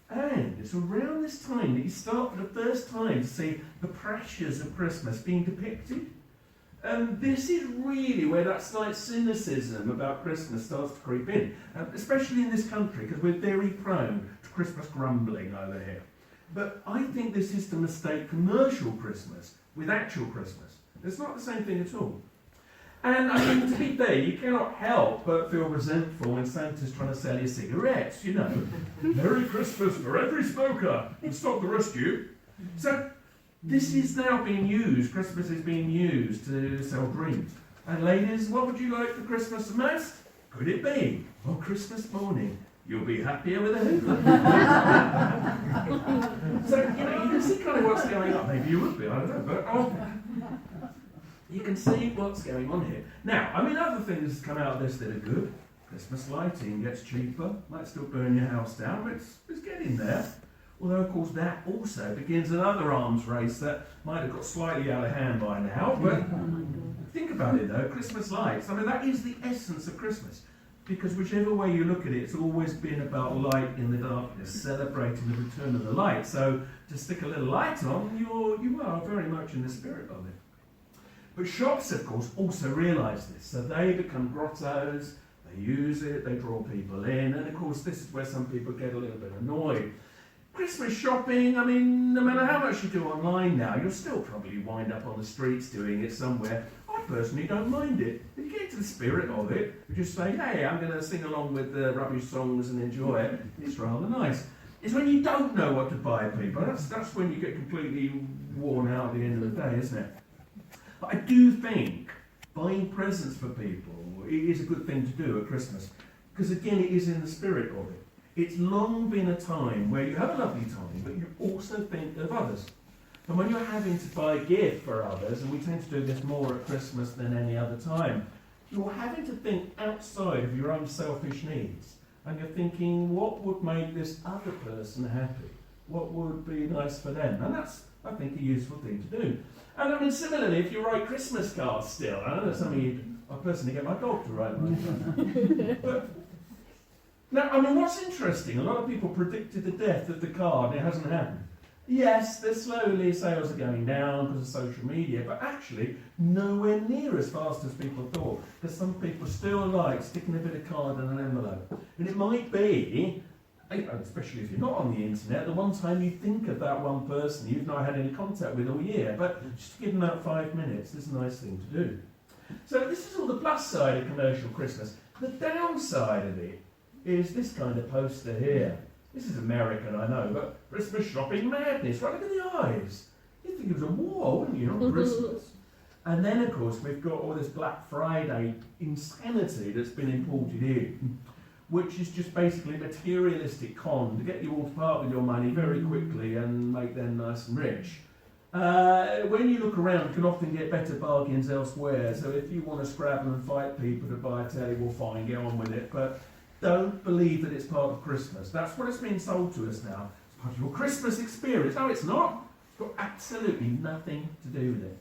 And it's around this time that you start for the first time to see the pressures of Christmas being depicted. And this is really where that slight cynicism about Christmas starts to creep in, especially in this country, because we're very prone to Christmas grumbling over here. But I think this is to mistake commercial Christmas with actual Christmas. It's not the same thing at all. And I mean, to be fair, you cannot help but feel resentful when Santa's trying to sell you cigarettes, Merry Christmas for every smoker, and stop the rest of you. So this is now being used, Christmas is being used to sell dreams. And ladies, what would you like for Christmas the most? Could it be, on Christmas morning, you'll be happier with a hoover? So, you can see kind of what's going on. Maybe you would be, I don't know, but you can see what's going on here. Now, I mean, other things come out of this that are good. Christmas lighting gets cheaper, might still burn your house down, but it's getting there. Although, of course, that also begins another arms race that might have got slightly out of hand by now. But think about it, though, Christmas lights. I mean, that is the essence of Christmas. Because whichever way you look at it, it's always been about light in the darkness, celebrating the return of the light. So to stick a little light on, you are very much in the spirit of it. But shops, of course, also realise this. So they become grottos, They use it, they draw people in, and of course this is where some people get a little bit annoyed. Christmas shopping, I mean, no matter how much you do online now, you'll still probably wind up on the streets doing it somewhere. I personally don't mind it. If you get into the spirit of it, you just say, hey, I'm going to sing along with the rubbish songs and enjoy it. It's rather nice. It's when you don't know what to buy people. That's when you get completely worn out at the end of the day, isn't it? But I do think buying presents for people is a good thing to do at Christmas. Because again, it is in the spirit of it. It's long been a time where you have a lovely time, but you also think of others. And when you're having to buy a gift for others, and we tend to do this more at Christmas than any other time, you're having to think outside of your own selfish needs. And you're thinking, what would make this other person happy? What would be nice for them? And that's, I think, a useful thing to do. And I mean, similarly, if you write Christmas cards still, I know that's something I personally get my dog to write mine. But now, I mean, what's interesting, a lot of people predicted the death of the card, and it hasn't happened. Yes, they're slowly, sales are going down because of social media, but actually nowhere near as fast as people thought, because some people still like sticking a bit of card in an envelope. And it might be, especially if you're not on the internet, the one time you think of that one person you've not had any contact with all year, but just give them out 5 minutes, it's a nice thing to do. So this is all the plus side of commercial Christmas. The downside of it is this kind of poster here. This is American, I know, but Christmas shopping madness. Right, look at the eyes. You'd think it was a war, wouldn't you, not Christmas? And then, of course, we've got all this Black Friday insanity that's been imported in, which is just basically a materialistic con to get you all to part with your money very quickly and make them nice and rich. When you look around, you can often get better bargains elsewhere. So if you want to scrabble and fight people to buy a telly, well, fine, get on with it. But don't believe that it's part of Christmas. That's what it's been sold to us now. It's part of your Christmas experience. No, it's not. It's got absolutely nothing to do with it.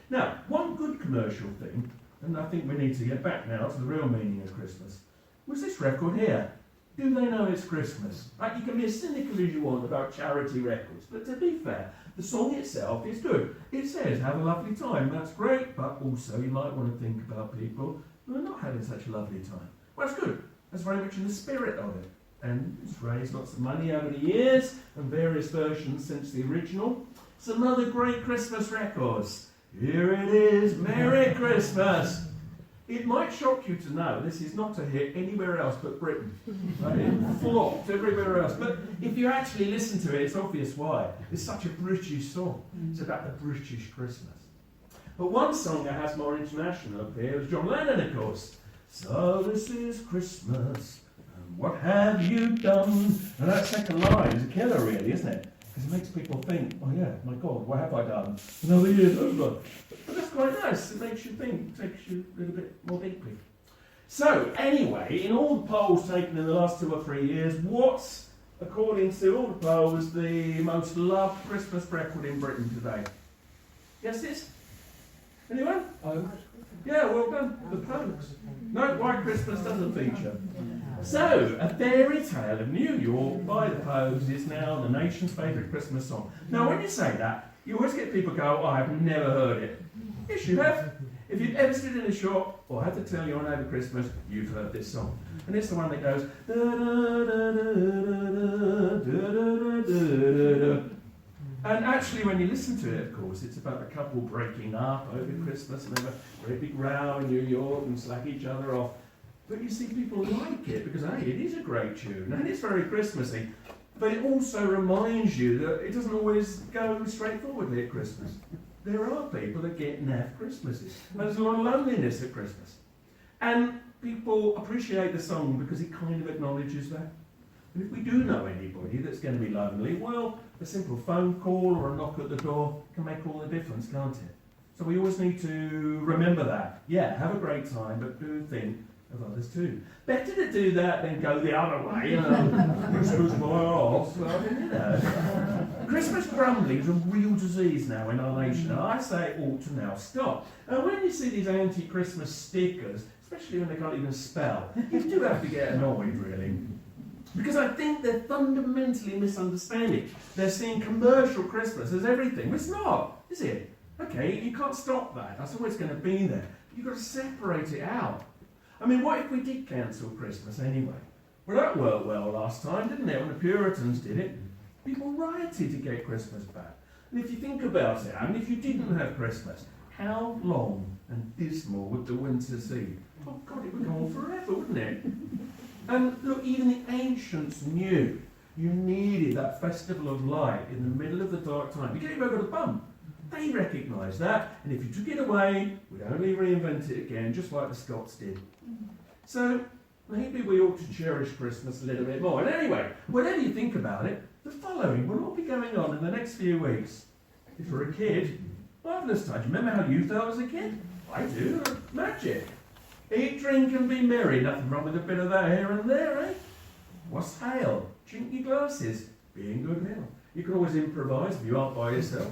Now, one good commercial thing, and I think we need to get back now to the real meaning of Christmas, was this record here. Do they know it's Christmas? Right, you can be as cynical as you want about charity records, but to be fair, the song itself is good. It says, have a lovely time. That's great, but also you might want to think about people who are not having such a lovely time. Well, that's good. That's very much in the spirit of it. And it's raised lots of money over the years, and various versions since the original. Some other great Christmas records. Here it is, Merry Christmas. It might shock you to know this is not a hit anywhere else but Britain. Right? It flopped everywhere else. But if you actually listen to it, it's obvious why. It's such a British song. It's about the British Christmas. But one song that has more international appeal is John Lennon, of course. So this is Christmas, and what have you done? And that second line is a killer, really, isn't it? Because it makes people think, oh yeah, my God, what have I done? Another year's over. But that's quite nice. It makes you think, takes you a little bit more deeply. So, anyway, in all the polls taken in the last 2 or 3 years, what's, according to all the polls, the most loved Christmas record in Britain today? Guess this? Anyone? Oh. Yeah, well done. The Pogues. No, White Christmas doesn't feature. So, A Fairy Tale of New York by the Pogues is now the nation's favourite Christmas song. Now, when you say that, you always get people go, oh, I've never heard it. Yes, you have. If you've ever stood in a shop or had to tell you on over Christmas, you've heard this song. And it's the one that goes, da da da da da da da da. And actually, when you listen to it, of course, it's about a couple breaking up over Christmas and they have a very big row in New York and slag each other off. But you see, people like it because, hey, it is a great tune and it's very Christmassy. But it also reminds you that it doesn't always go straightforwardly at Christmas. There are people that get naff Christmases. There's a lot of loneliness at Christmas. And people appreciate the song because it kind of acknowledges that. And if we do know anybody that's going to be lonely, well, a simple phone call or a knock at the door can make all the difference, can't it? So we always need to remember that. Yeah, have a great time, but do think of others too. Better to do that than go the other way, you know. Christmas my arse. Well, you know. Christmas grumbling is a real disease now in our nation, and I say it ought to now stop. And when you see these anti-Christmas stickers, especially when they can't even spell, you do have to get annoyed, really. Because I think they're fundamentally misunderstanding. They're seeing commercial Christmas as everything. It's not, is it? Okay, you can't stop that. That's always going to be there. You've got to separate it out. I mean, what if we did cancel Christmas anyway? Well, that worked well last time, didn't it? When the Puritans did it, people rioted to get Christmas back. And if you think about it, I mean, if you didn't have Christmas, how long and dismal would the winter seem? Oh God, it would go on forever, wouldn't it? And look, even the ancients knew you needed that festival of light in the middle of the dark time to get you over the bump. They recognised that, and if you took it away, we'd only reinvent it again, just like the Scots did. So maybe we ought to cherish Christmas a little bit more. And anyway, whatever you think about it, the following will all be going on in the next few weeks. If you're a kid, marvellous time. Do you remember how you felt as a kid? I do. Magic. Eat, drink and be merry. Nothing wrong with a bit of that here and there, eh? What's hail? Drink your glasses. Be in good health. You can always improvise if you aren't by yourself.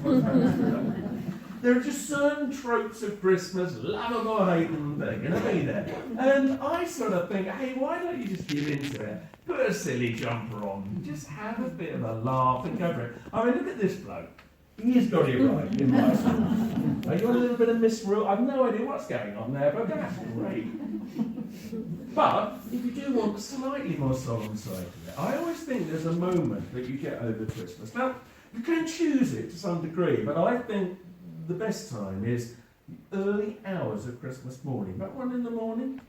There are just certain tropes of Christmas, love them or hate them, they're going to be there. And I sort of think, hey, why don't you just give into it? Put a silly jumper on, just have a bit of a laugh and go for it. I mean, look at this bloke. He's got it right in my school. Are you on a little bit of misrule? I've no idea what's going on there, but that's great. But if you do want a slightly more solemn side to it, I always think there's a moment that you get over Christmas. Now, you can choose it to some degree, but I think the best time is the early hours of Christmas morning. About 1 in the morning.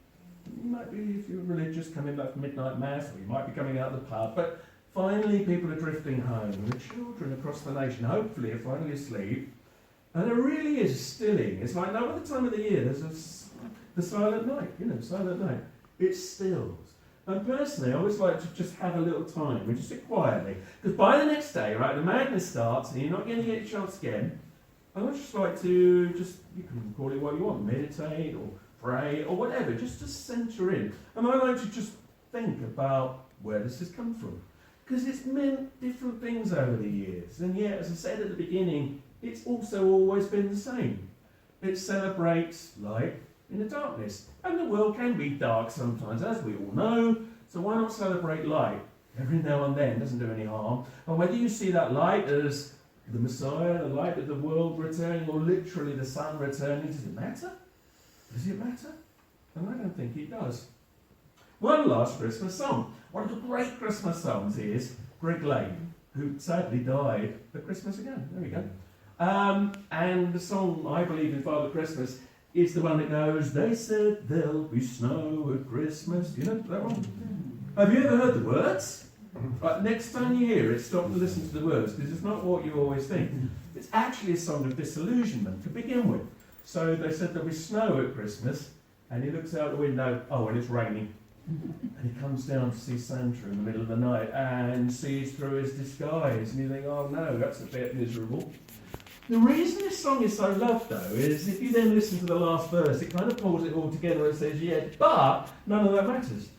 You might be, if you're religious, coming back from midnight mass, or you might be coming out of the pub, but finally people are drifting home, and the children across the nation hopefully are finally asleep, and there really is stilling. It's like no other time of the year, there's the silent night, silent night. It stills. And personally, I always like to just have a little time and just sit quietly, because by the next day, right, the madness starts, and you're not going to get a chance again. I would just like to you can call it what you want, meditate or pray or whatever, just to centre in. And I like to just think about where this has come from. Because it's meant different things over the years. And yet, as I said at the beginning, it's also always been the same. It celebrates light in the darkness. And the world can be dark sometimes, as we all know. So why not celebrate light? Every now and then, doesn't do any harm. And whether you see that light as the Messiah, the light of the world returning, or literally the sun returning, does it matter? Does it matter? And I don't think it does. One last Christmas song. One of the great Christmas songs is Greg Lane, who sadly died at Christmas again. There we go. And the song, I believe in Father Christmas, is the one that goes, they said there'll be snow at Christmas. You know that one? Have you ever heard the words? Right, next time you hear it, stop and listen to the words, because it's not what you always think. It's actually a song of disillusionment to begin with. So they said there'll be snow at Christmas, and he looks out the window, oh, and it's raining. And he comes down to see Santa in the middle of the night and sees through his disguise, and you think, oh no, that's a bit miserable. The reason this song is so loved, though, is if you then listen to the last verse, it kind of pulls it all together and says, yeah, but none of that matters.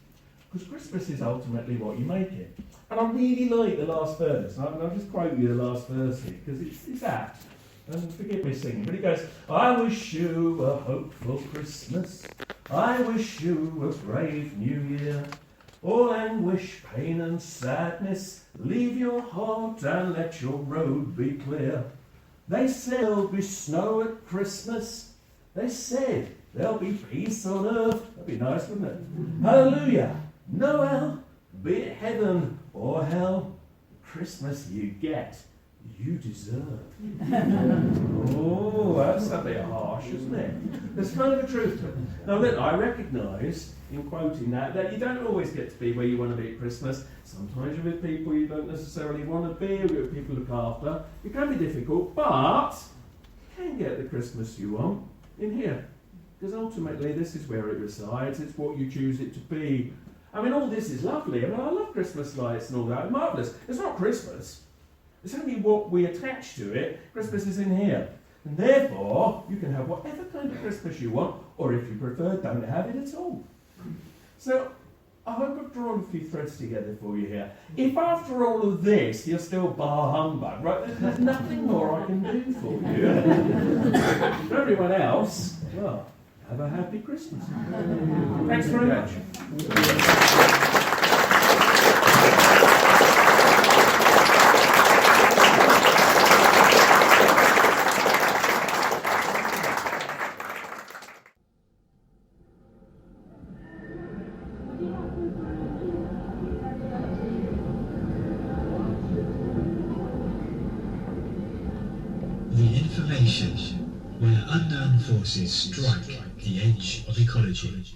Because Christmas is ultimately what you make it. And I really like the last verse. I'll just quote you the last verse here, because it's apt. And forgive me singing, but it goes, I wish you a hopeful Christmas. I wish you a brave new year. All anguish, pain and sadness, leave your heart and let your road be clear. They said there'll be snow at Christmas. They said there'll be peace on earth. That'd be nice, wouldn't it? Hallelujah. Noel, be it heaven or hell, Christmas you get, you deserve. Oh, that's a bit harsh, isn't it? There's kind of a truth to it. Now, look, I recognise, in quoting that you don't always get to be where you want to be at Christmas. Sometimes you're with people you don't necessarily want to be, or you're with people you look after. It can be difficult, but you can get the Christmas you want in here. Because ultimately, this is where it resides. It's what you choose it to be. I mean, all this is lovely. I mean, I love Christmas lights and all that. It's marvellous. It's not Christmas. It's only what we attach to it. Christmas is in here. And therefore, you can have whatever kind of Christmas you want, or if you prefer, don't have it at all. So, I hope I've drawn a few threads together for you here. If after all of this, you're still bar humbug, right, there's nothing more I can do for you. For everyone else, well, have a happy Christmas. Thanks very much. the information where unknown forces strike the edge of ecology.